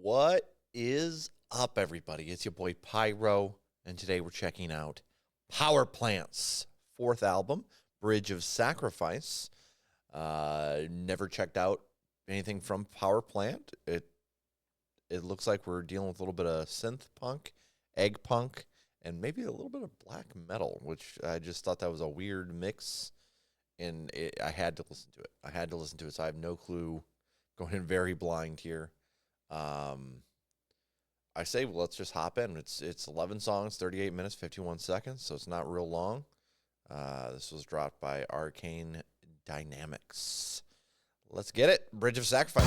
What is up, everybody? It's your boy Pyro, and today we're checking out Powerplant's fourth album, Bridge of Sacrifice. Never checked out anything from Powerplant. It looks like we're dealing with a little bit of synth punk, egg punk, and maybe a little bit of black metal, which I just thought that was a weird mix, and I had to listen to it. So I have no clue, going in very blind here. I say, well, let's just hop in. It's 11 songs, 38 minutes, 51 seconds, so it's not real long. This was dropped by Arcane Dynamics. Let's get it. Bridge of Sacrifice.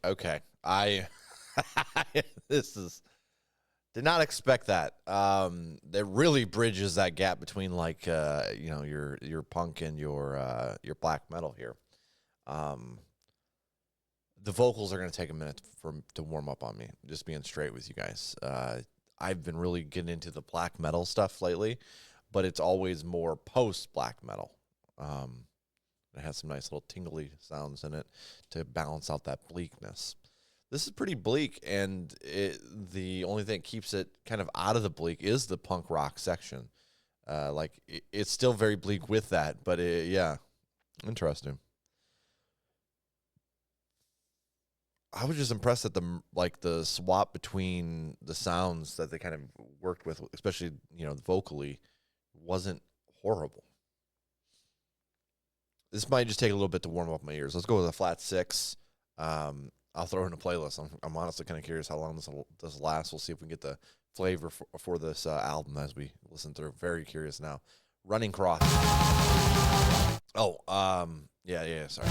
Okay. Did not expect that. That really bridges that gap between your punk and your black metal here. The vocals are going to take a minute to warm up on me. Just being straight with you guys. I've been really getting into the black metal stuff lately, but it's always more post black metal. It has some nice little tingly sounds in it to balance out that bleakness. This is pretty bleak, and the only thing that keeps it kind of out of the bleak is the punk rock section. It's still very bleak with that, but yeah, interesting. I was just impressed at the swap between the sounds that they kind of worked with, especially vocally, wasn't horrible. This might just take a little bit to warm up my ears. Let's go with a flat 6. I'll throw in a playlist. I'm honestly kind of curious how long this lasts. We'll see if we can get the flavor for this album as we listen through. Very curious now. Running Cross. Oh, yeah, sorry.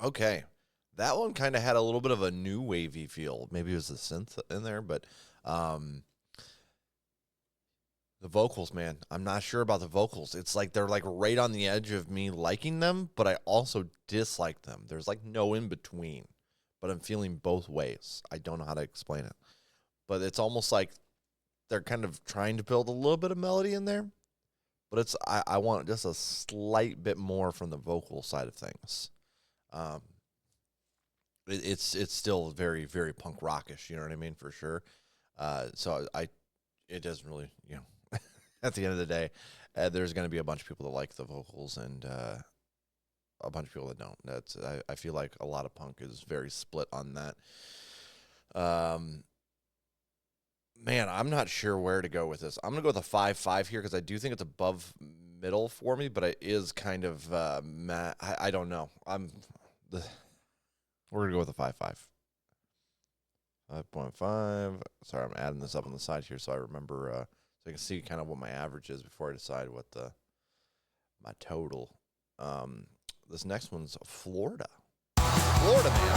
Okay. That one kind of had a little bit of a new wavy feel. Maybe it was the synth in there, but the vocals, man, I'm not sure about the vocals. It's like they're like right on the edge of me liking them, but I also dislike them. There's like no in between, but I'm feeling both ways. I don't know how to explain it, but it's almost like they're kind of trying to build a little bit of melody in there, but it's I want just a slight bit more from the vocal side of things. It's still very, very punk rockish, you know what I mean, for sure. So it doesn't really, at the end of the day, there's going to be a bunch of people that like the vocals and a bunch of people that don't. I feel like a lot of punk is very split on that. Man, I'm not sure where to go with this. I'm going to go with a 5.5 here because I do think it's above middle for me, but it is kind of, I don't know. We're going to go with a 5.5. 5.5. Sorry, I'm adding this up on the side here so I remember, so I can see kind of what my average is before I decide what my total. This next one's Florida. Florida man.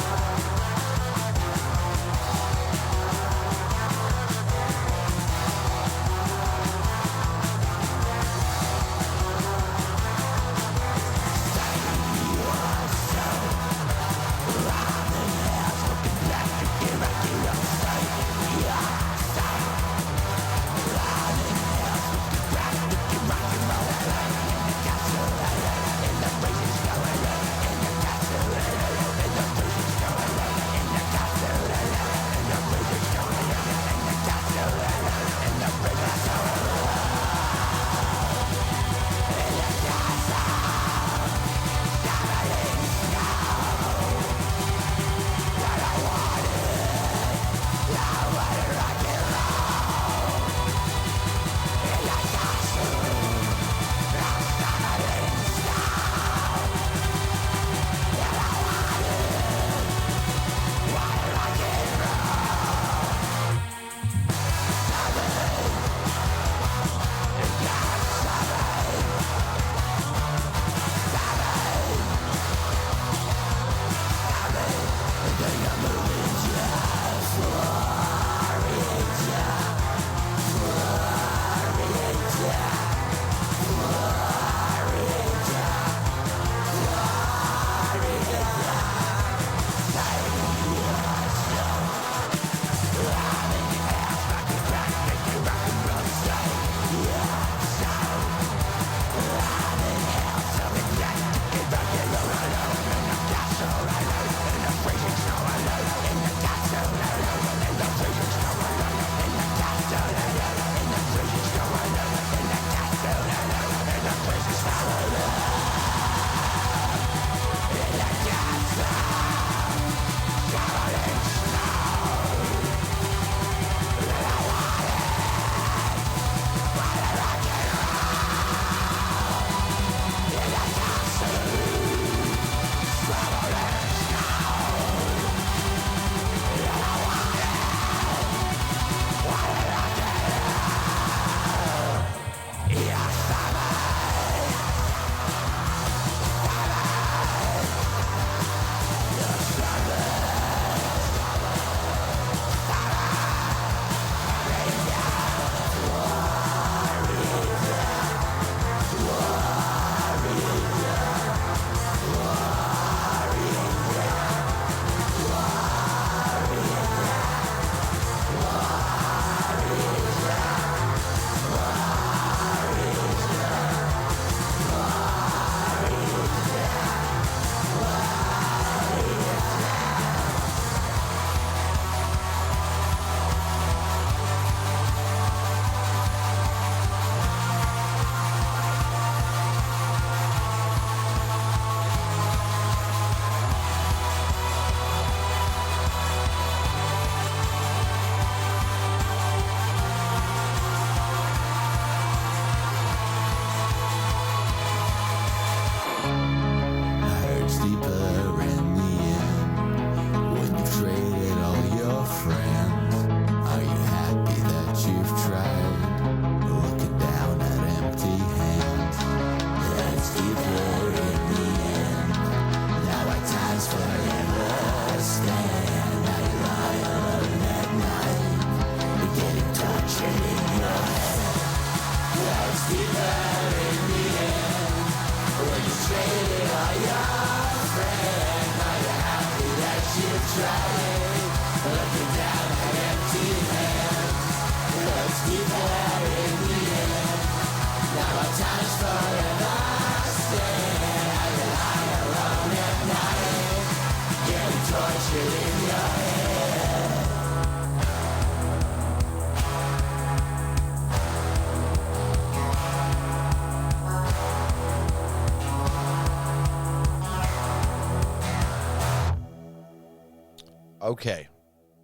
Okay,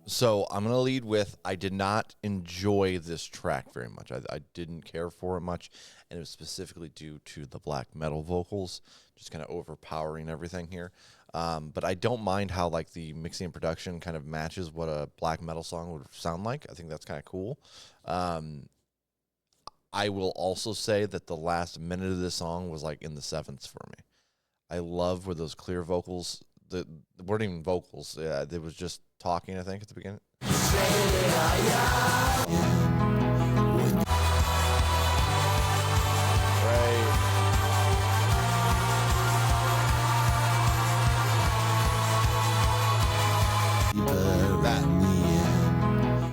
so I'm going to lead with I did not enjoy this track very much. I didn't care for it much, and it was specifically due to the black metal vocals, just kind of overpowering everything here. But I don't mind how like the mixing and production kind of matches what a black metal song would sound like. I think that's kind of cool. I will also say that the last minute of this song was like in the sevenths for me. I love where those clear vocals the weren't even vocals. Yeah, it was just talking, I think, at the beginning.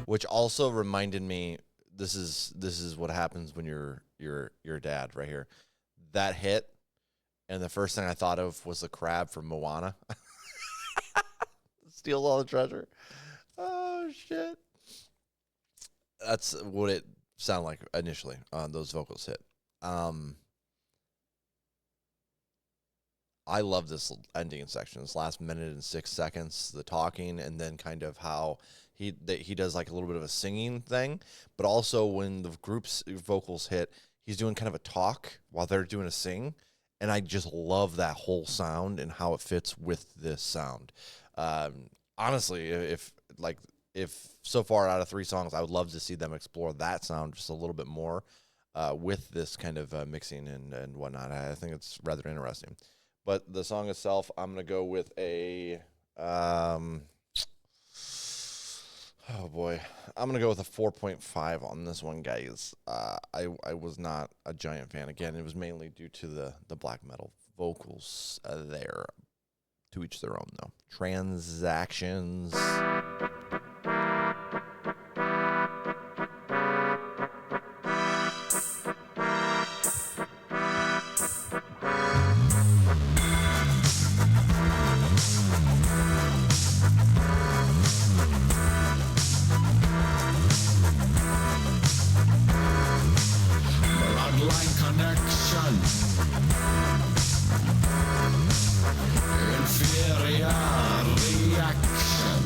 Which also reminded me, this is what happens when you're dad right here. That hit, and the first thing I thought of was the crab from Moana. Steals all the treasure. Oh shit. That's what it sounded like initially on those vocals hit. I love this ending section. This last minute and 6 seconds, the talking, and then kind of how he does like a little bit of a singing thing, but also when the group's vocals hit, he's doing kind of a talk while they're doing a sing, and I just love that whole sound and how it fits with this sound. Honestly, if so far out of 3 songs, I would love to see them explore that sound just a little bit more with this kind of mixing and whatnot. I think it's rather interesting. But the song itself, I'm going to go with a, oh boy, I'm going to go with a 4.5 on this one, guys. I was not a giant fan. Again, it was mainly due to the black metal vocals there. To each their own, though. Transactions. Bloodline connection. Inferior reaction.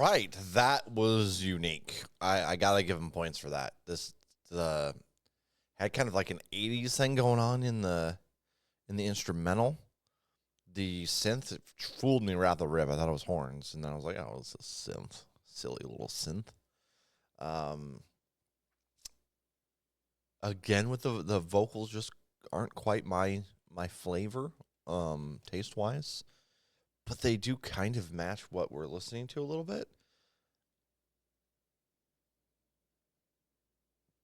right. That was unique. I gotta give him points for that. The had kind of like an 80s thing going on in the instrumental. The synth, it fooled me right off the rip. I thought it was horns, and then I was like, oh, it's a synth. Silly little synth. Again, with the vocals just aren't quite my flavor, taste-wise. But they do kind of match what we're listening to a little bit.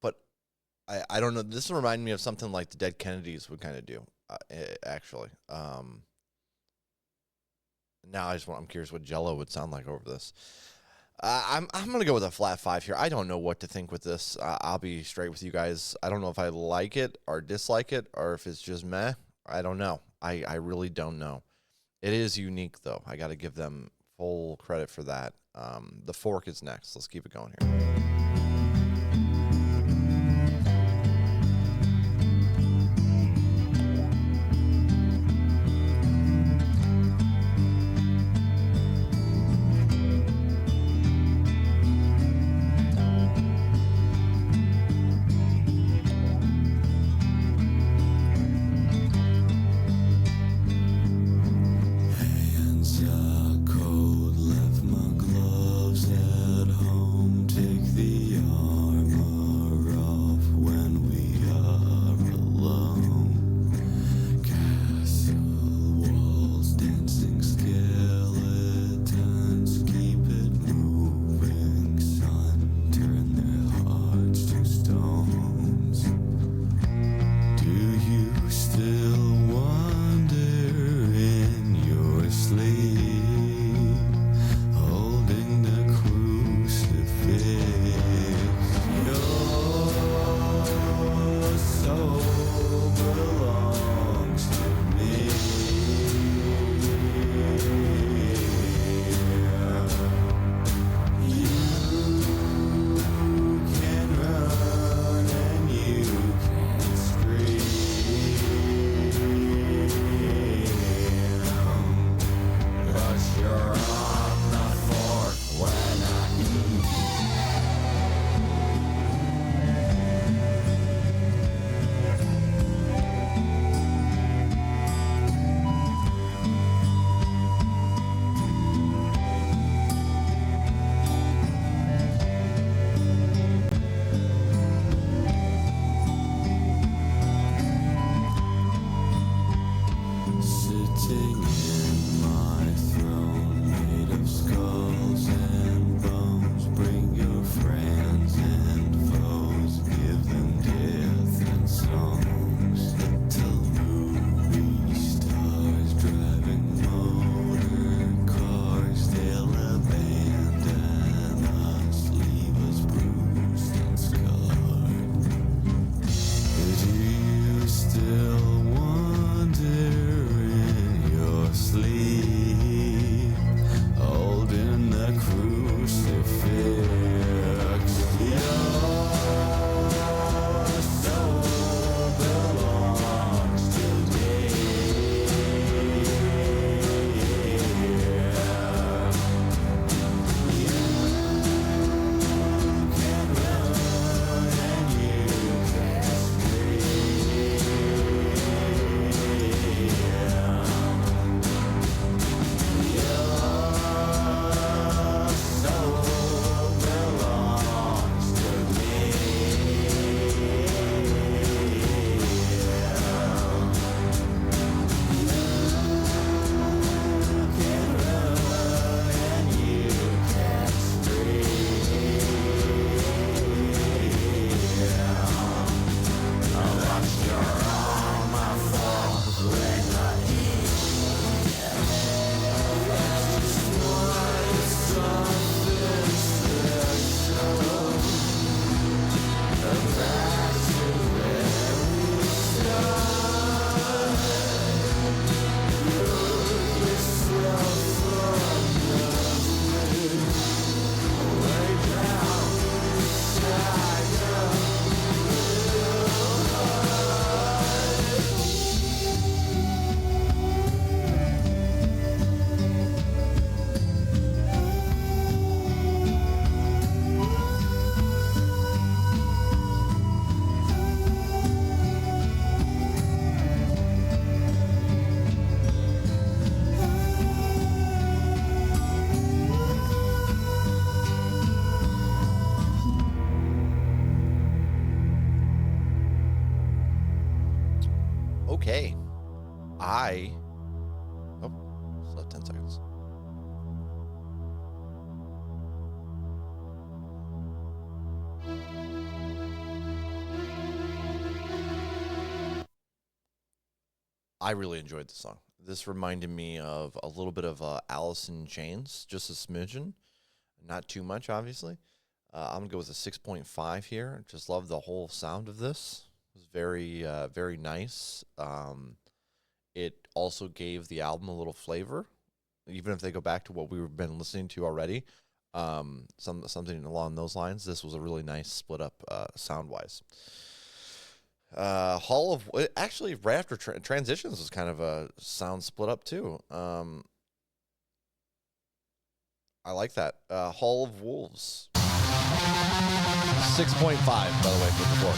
But I don't know. This reminded me of something like the Dead Kennedys would kind of do, actually. Now I'm curious what Jello would sound like over this. I'm gonna go with a flat 5 here. I don't know what to think with this. I'll be straight with you guys. I don't know if I like it or dislike it, or if it's just meh. I don't know. I really don't know. It is unique though. I got to give them full credit for that. The fork is next. Let's keep it going here. Still wonder in your sleep. I really enjoyed the song. This reminded me of a little bit of Alice in Chains, just a smidgen, not too much, obviously. I'm gonna go with a 6.5 here. Just love the whole sound of this. It was very nice. It also gave the album a little flavor, even if they go back to what we've been listening to already. Something along those lines. This was a really nice split up sound wise. Hall of actually right after Transitions was kind of a sound split up too. I like that. Hall of Wolves. 6.5 by the way for the floor.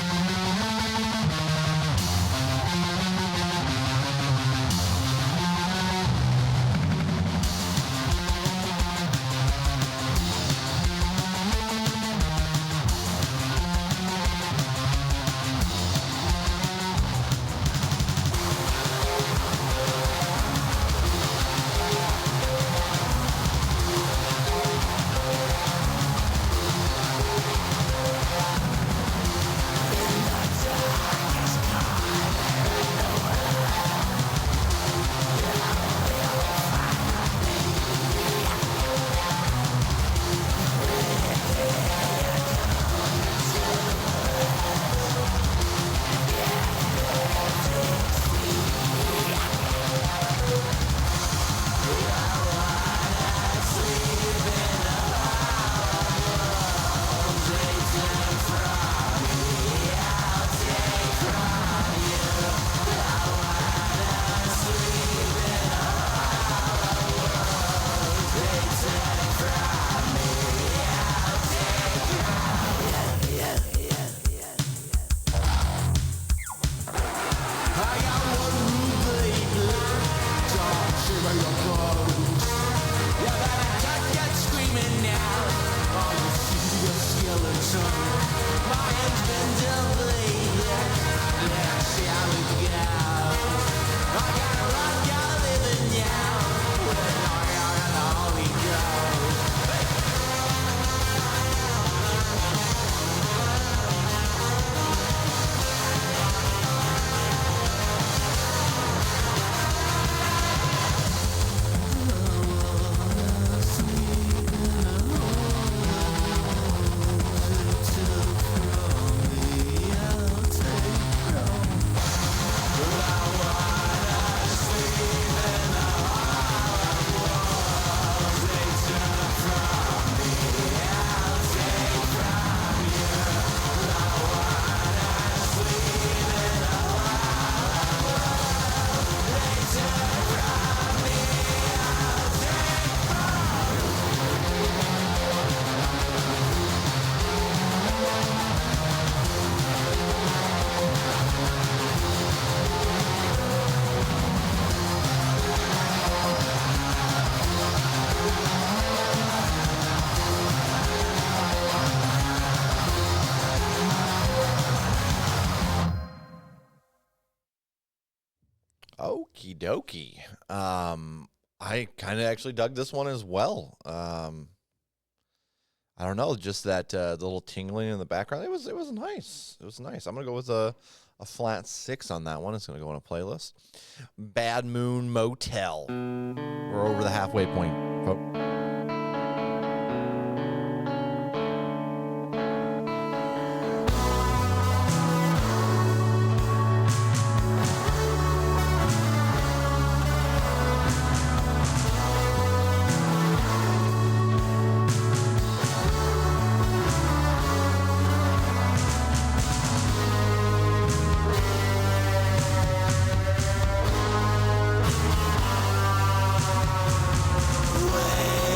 Okie dokie. I kind of actually dug this one as well. I don't know, just that the little tingling in the background. It was nice. It was nice. I'm gonna go with a flat 6 on that one. It's gonna go on a playlist. Bad Moon Motel. We're over the halfway point. Way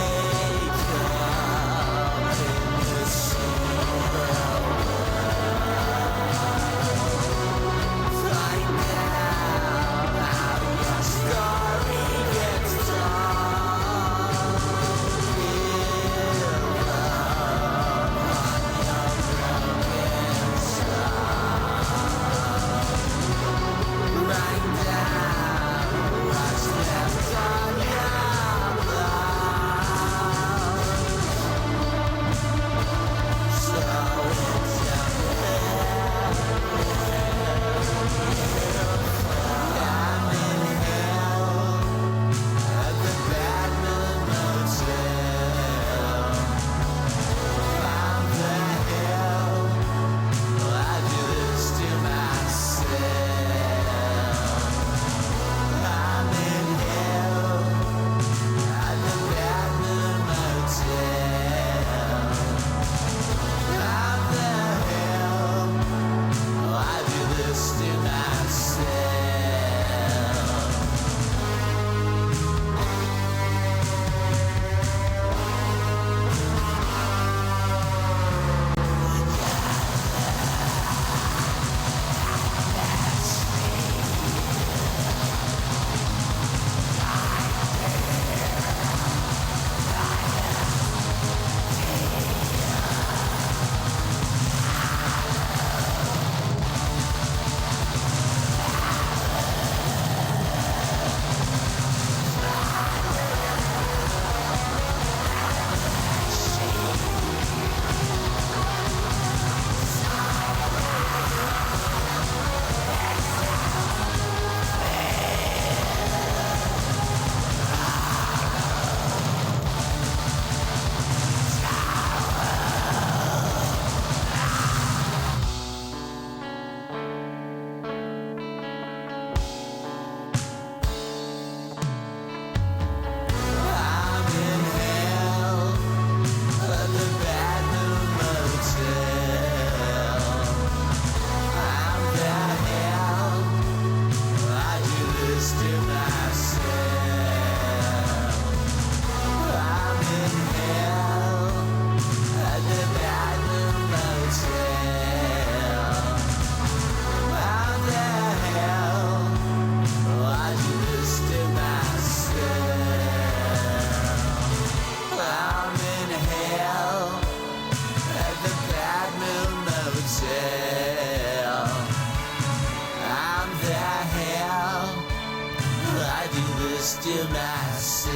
myself.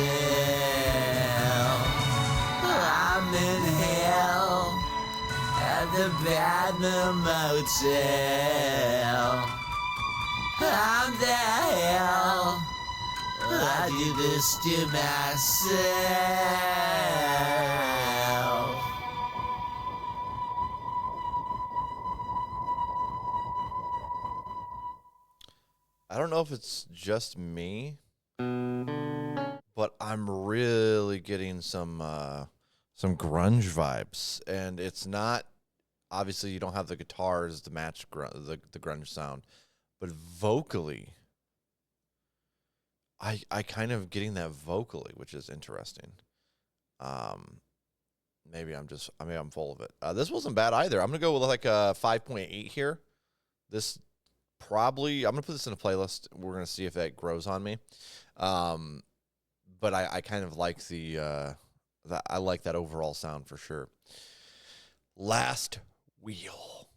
I'm in hell at the Badman Motel. I'm the hell. I do this to myself. I don't know if it's just me, but I'm really getting some grunge vibes, and it's not obviously you don't have the guitars to match the grunge sound, but vocally, I kind of getting that vocally, which is interesting. Maybe I'm full of it. This wasn't bad either. I'm gonna go with like a 5.8 here. This probably I'm gonna put this in a playlist. We're gonna see if that grows on me. But I kind of like I like that overall sound for sure. Last Wheel.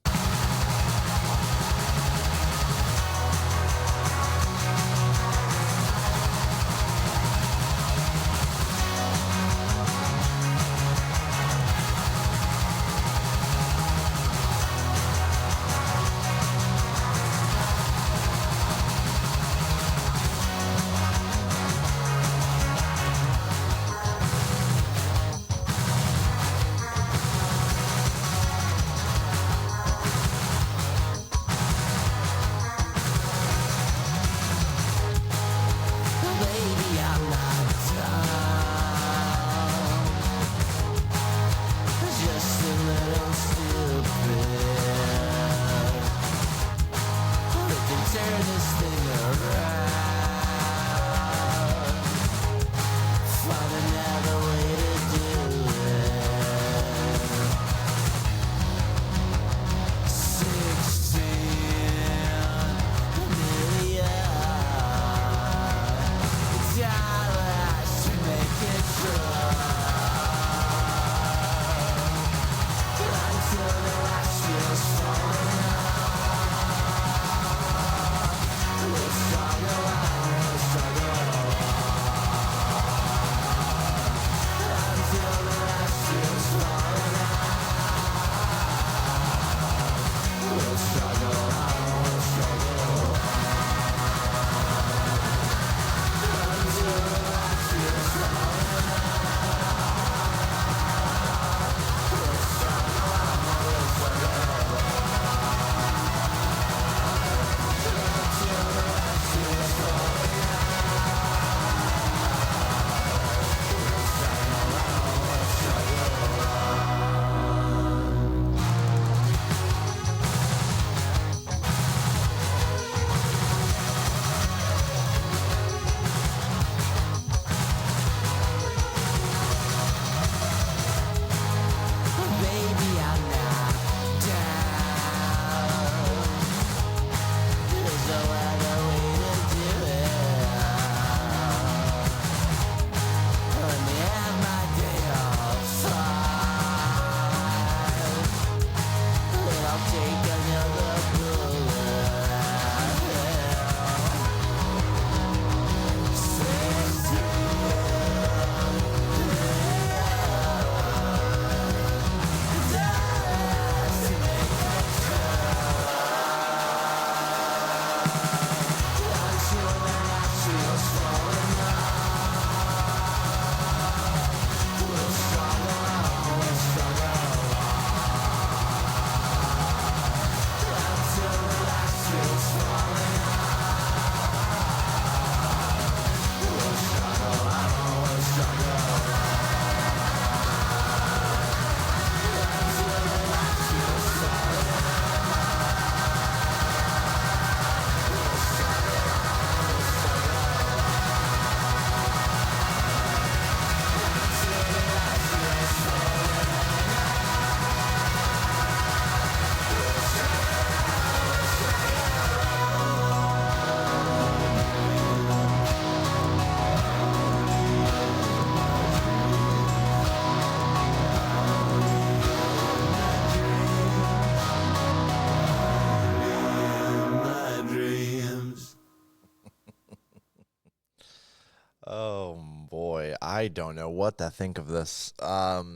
boy, I don't know what to think of this.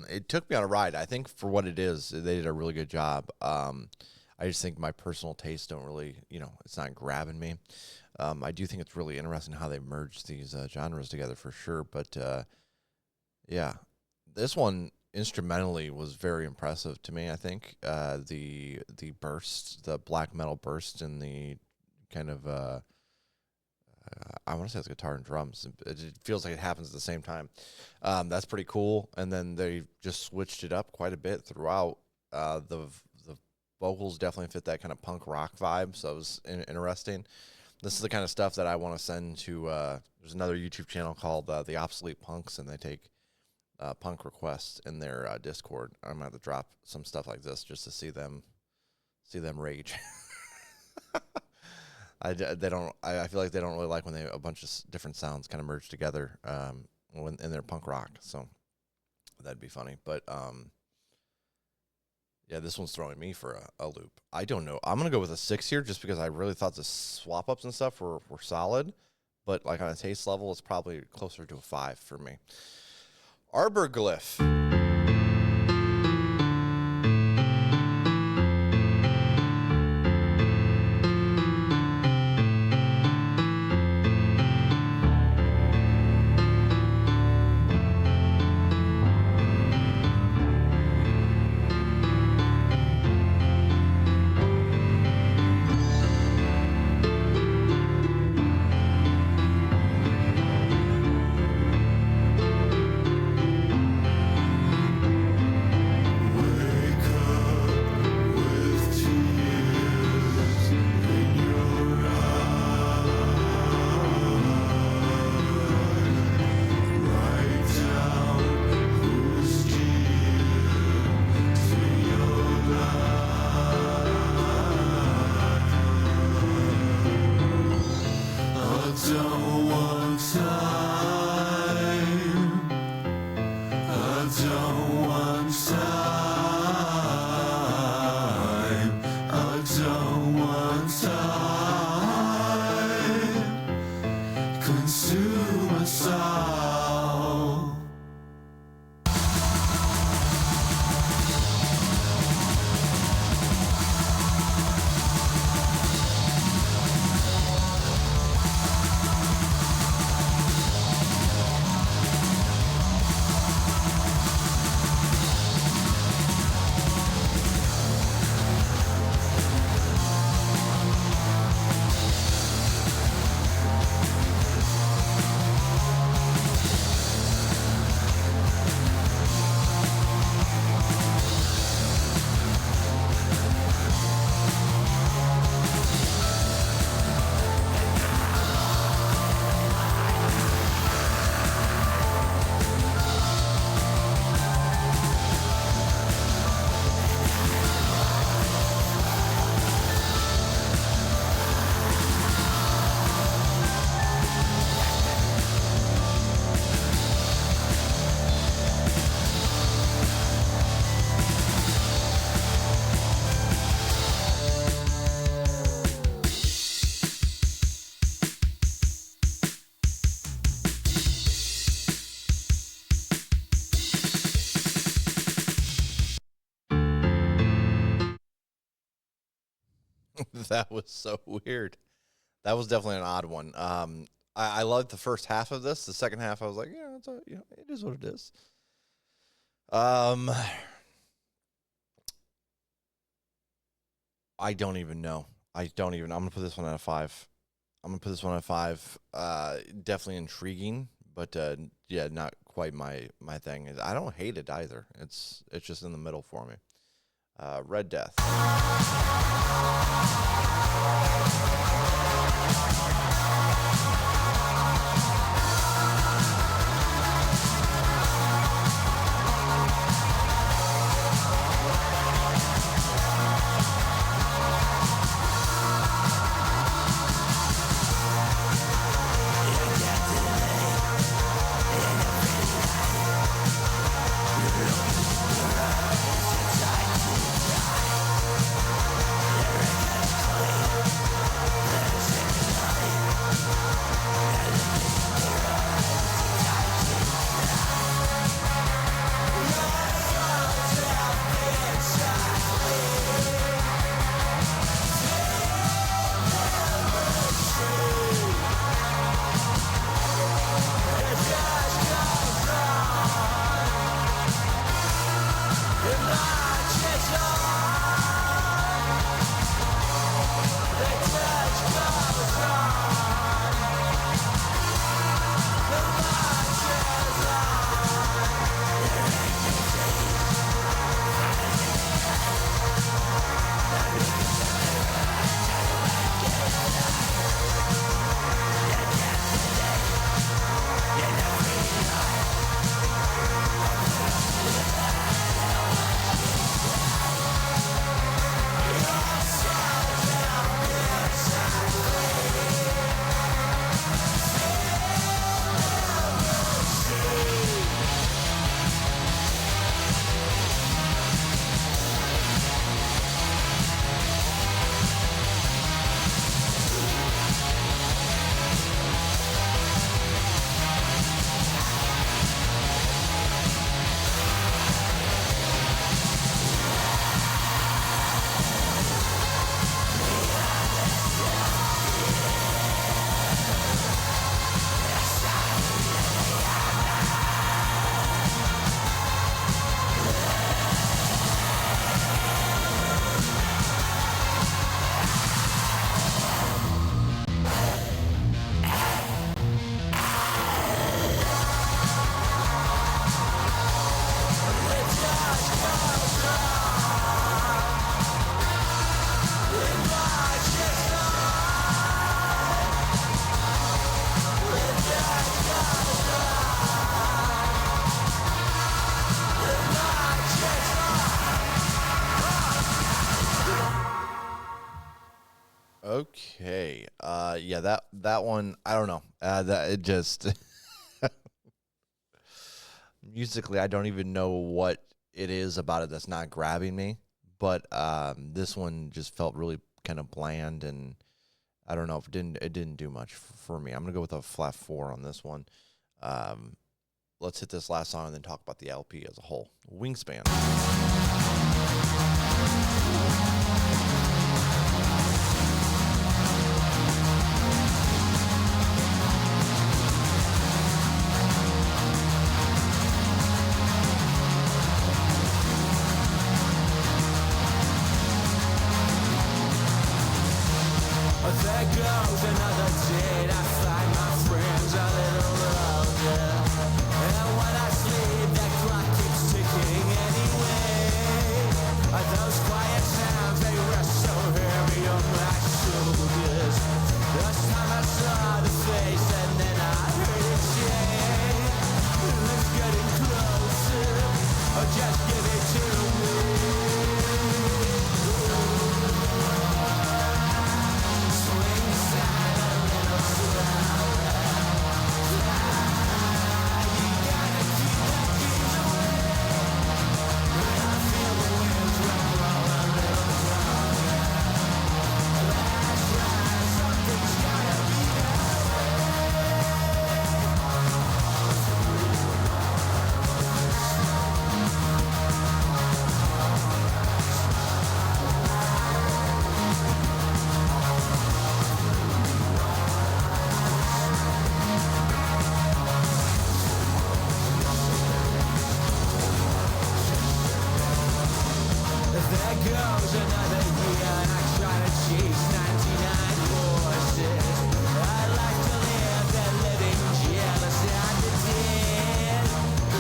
It took me on a ride. I think for what it is, they did a really good job. I just think my personal tastes don't really, it's not grabbing me. I do think it's really interesting how they merged these genres together for sure. But yeah, this one instrumentally was very impressive to me. I think the burst, the black metal burst, and the kind of I want to say it's guitar and drums. It feels like it happens at the same time. That's pretty cool. And then they just switched it up quite a bit throughout. The vocals definitely fit that kind of punk rock vibe, so it was interesting. This is the kind of stuff that I want to send to. There's another YouTube channel called The Obsolete Punks, and they take punk requests in their Discord. I'm gonna have to drop some stuff like this just to see them rage. I feel like they don't really like when a bunch of different sounds kind of merge together in their punk rock. So that'd be funny. But yeah, this one's throwing me for a loop. I don't know. I'm gonna go with a 6 here just because I really thought the swap ups and stuff were solid. But like on a taste level, it's probably closer to a 5 for me. Arbor Glyph. That was so weird. That was definitely an odd one. I loved the first half of this. The second half, I was like, yeah, it is what it is. I don't even know. I'm gonna put this one at a 5. Definitely intriguing, but yeah, not quite my thing. I don't hate it either. It's just in the middle for me. Red Death. Okay. Yeah, that one, I don't know. That it just musically, I don't even know what it is about it that's not grabbing me. But this one just felt really kind of bland, and I don't know if it didn't do much for me. I'm gonna go with a flat 4 on this one. Um, let's hit this last song and then talk about the LP as a whole. Wingspan. There goes another date. I find my friends a little older, and when I sleep, that clock keeps ticking anyway. Those quiet sounds, they rest so heavy on my shoulders. Last time I saw the face, and then I heard it say, "It's getting closer. Oh, just give it to me." There goes another year, and I try to chase 99 horses. I like to live that living jealous and the dead.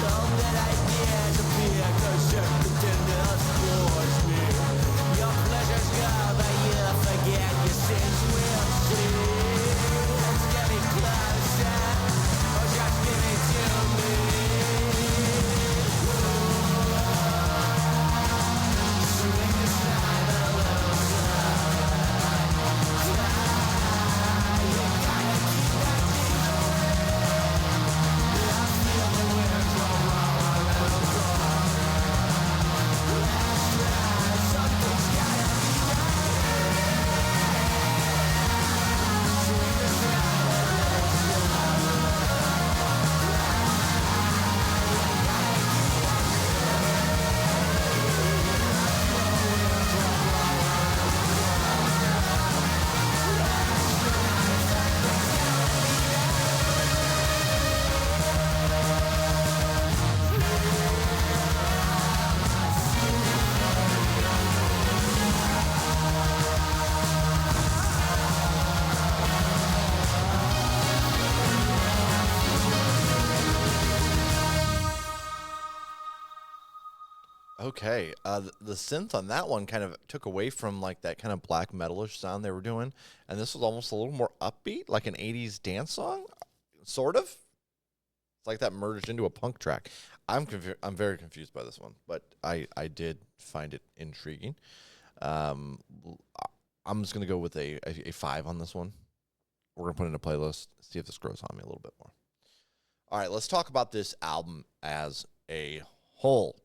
All that I disappear, 'cause your pretenders bores me. Your pleasures go, but you forget your sins will see. Let's get it closer, or just give it to me. Okay, the synth on that one kind of took away from like that kind of black metalish sound they were doing, and this was almost a little more upbeat, like an '80s dance song, sort of. It's like that merged into a punk track. I'm very confused by this one, but I did find it intriguing. Um, I'm just gonna go with a 5 on this one. We're gonna put it in a playlist, see if this grows on me a little bit more. All right, let's talk about this album as a whole.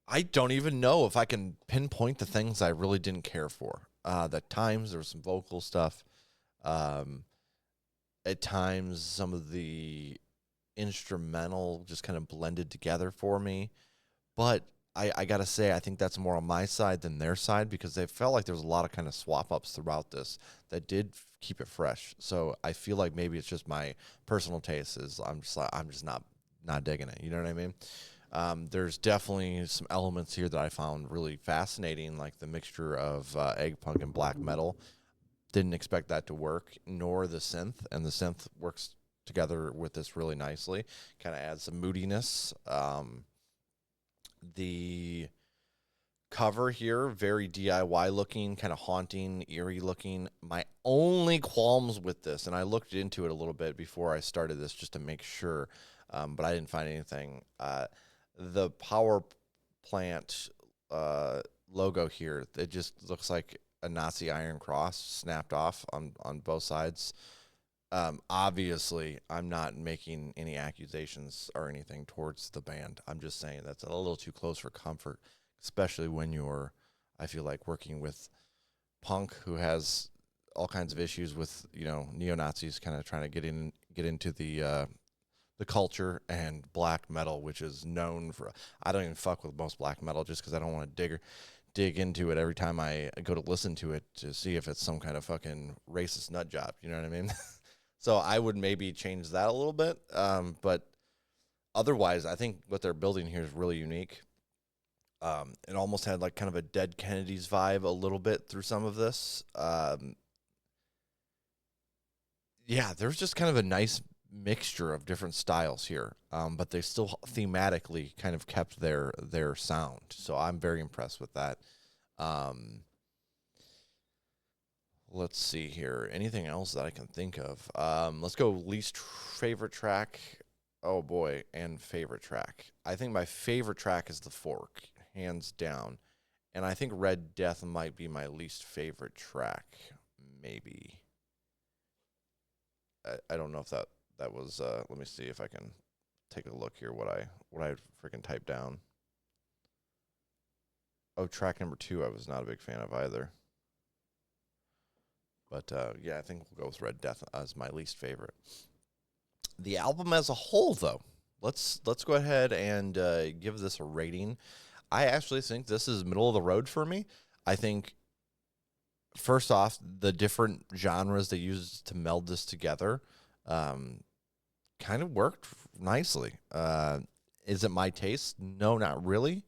I don't even know if I can pinpoint the things I really didn't care for. At times there was some vocal stuff. Um, at times some of the instrumental just kind of blended together for me. But I got to say, I think that's more on my side than their side, because they felt like there was a lot of kind of swap ups throughout this that did keep it fresh. So I feel like maybe it's just my personal taste is I'm just not digging it. You know what I mean? There's definitely some elements here that I found really fascinating, like the mixture of egg punk and black metal. Didn't expect that to work, nor the synth, and the synth works together with this really nicely. Kind of adds some moodiness. The cover here, very DIY looking, kind of haunting, eerie looking. My only qualms with this, and I looked into it a little bit before I started this just to make sure, but I didn't find anything. The power plant logo here, it just looks like a Nazi Iron Cross snapped off on both sides. Obviously, I'm not making any accusations or anything towards the band. I'm just saying that's a little too close for comfort, especially when you're, I feel like, working with punk who has all kinds of issues with, neo-Nazis kind of trying to get into the culture, and black metal, which is known for, I don't even fuck with most black metal just because I don't want to dig into it every time I go to listen to it to see if it's some kind of fucking racist nut job. You know what I mean? So I would maybe change that a little bit. But otherwise, I think what they're building here is really unique. It almost had like kind of a Dead Kennedys vibe a little bit through some of this. Yeah, there's just kind of a nice mixture of different styles here, but they still thematically kind of kept their sound. So I'm very impressed with that. Let's see here. Anything else that I can think of? Let's go least favorite track. Oh boy, and favorite track. I think my favorite track is The Fork, hands down. And I think Red Death might be my least favorite track, maybe. I don't know if that was let me see if I can take a look here what I freaking typed down. Oh, track number 2 I was not a big fan of either. But yeah, I think we'll go with Red Death as my least favorite. The album as a whole, though, let's go ahead and give this a rating. I actually think this is middle of the road for me. I think, first off, the different genres they used to meld this together kind of worked nicely. Is it my taste? No, not really.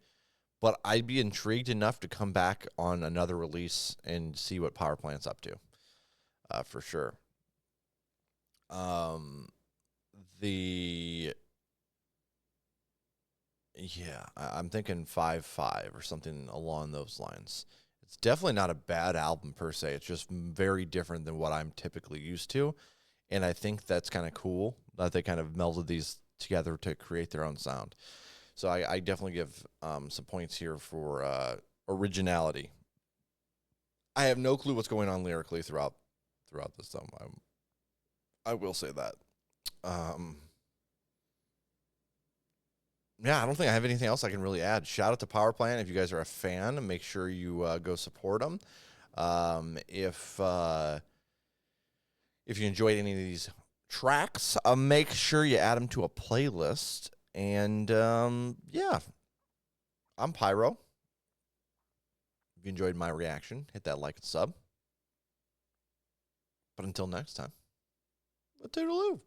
But I'd be intrigued enough to come back on another release and see what Powerplant's up to, for sure. I'm thinking 5.5 or something along those lines. It's definitely not a bad album per se. It's just very different than what I'm typically used to. And I think that's kind of cool that they kind of melded these together to create their own sound. So I definitely give some points here for originality. I have no clue what's going on lyrically throughout this though. I will say that. Yeah, I don't think I have anything else I can really add. Shout out to Powerplant. If you guys are a fan, make sure you go support them. If you enjoyed any of these tracks, make sure you add them to a playlist. And yeah, I'm Pyro. If you enjoyed my reaction, hit that like and sub. But until next time, a toodaloo.